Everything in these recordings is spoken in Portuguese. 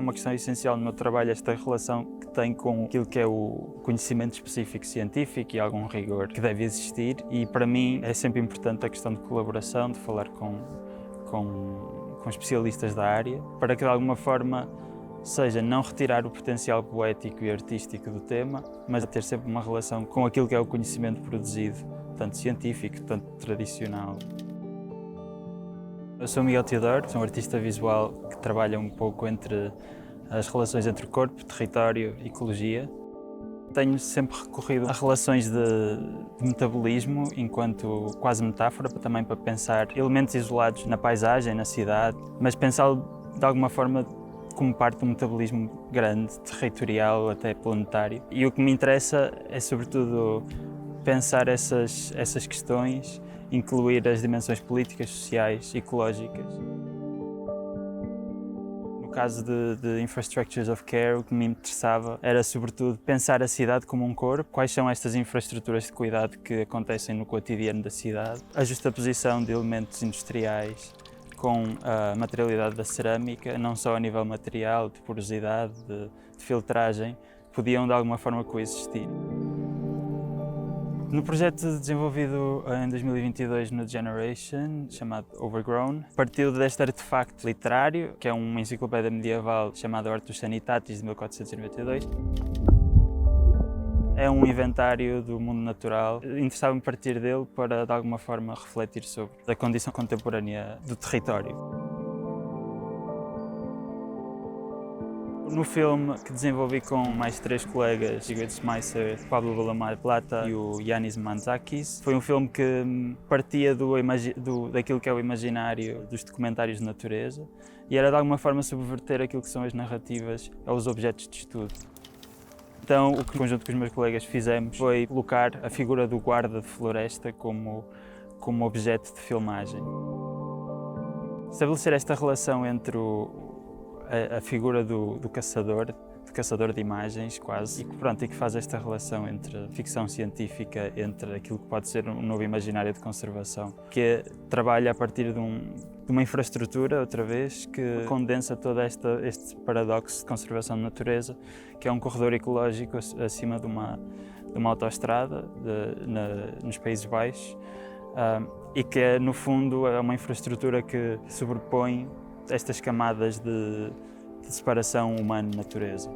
uma questão essencial no meu trabalho, esta relação que tem com aquilo que é o conhecimento específico científico e algum rigor que deve existir, e para mim é sempre importante a questão de colaboração, de falar com especialistas da área, para que de alguma forma seja não retirar o potencial poético e artístico do tema, mas a ter sempre uma relação com aquilo que é o conhecimento produzido, tanto científico, tanto tradicional. Eu sou Miguel Teodoro, sou um artista visual que trabalha um pouco entre as relações entre corpo, território e ecologia. Tenho sempre recorrido a relações de metabolismo enquanto quase metáfora, também para pensar elementos isolados na paisagem, na cidade, mas pensá-lo de alguma forma como parte de um metabolismo grande, territorial, até planetário. E o que me interessa é sobretudo pensar essas questões, incluir as dimensões políticas, sociais, ecológicas. No caso de Infrastructures of Care, o que me interessava era sobretudo pensar a cidade como um corpo, quais são estas infraestruturas de cuidado que acontecem no cotidiano da cidade, a justaposição de elementos industriais com a materialidade da cerâmica, não só a nível material, de porosidade, de filtragem, podiam de alguma forma coexistir. No projeto desenvolvido em 2022 no Generation, chamado Overgrown, partiu deste artefacto literário, que é uma enciclopédia medieval chamada Hortus Sanitatis, de 1492. É um inventário do mundo natural. Interessava-me partir dele para, de alguma forma, refletir sobre a condição contemporânea do território. No filme, que desenvolvi com mais 3 colegas, Sigrid Schmeisser, Pablo Valamar Plata e o Yanis Mantzakis, foi um filme que partia daquilo que é o imaginário dos documentários de natureza e era de alguma forma subverter aquilo que são as narrativas aos objetos de estudo. Então, o que, em conjunto com os meus colegas, fizemos foi colocar a figura do guarda de floresta como objeto de filmagem. Estabelecer esta relação entre a figura do caçador de imagens, quase, e que faz esta relação entre ficção científica, entre aquilo que pode ser um novo imaginário de conservação, que trabalha a partir de uma infraestrutura, outra vez, que condensa todo este paradoxo de conservação de natureza, que é um corredor ecológico acima de uma autoestrada nos Países Baixos, e que, no fundo, é uma infraestrutura que sobrepõe estas camadas de separação humano-natureza.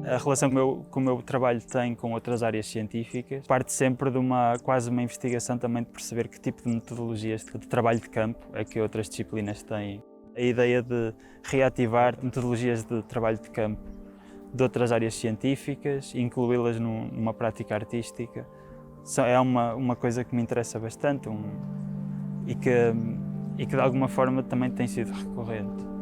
A relação que o meu trabalho tem com outras áreas científicas parte sempre de quase uma investigação também de perceber que tipo de metodologias de trabalho de campo é que outras disciplinas têm. A ideia de reativar metodologias de trabalho de campo de outras áreas científicas e incluí-las numa prática artística é uma coisa que me interessa bastante e que de alguma forma também tem sido recorrente.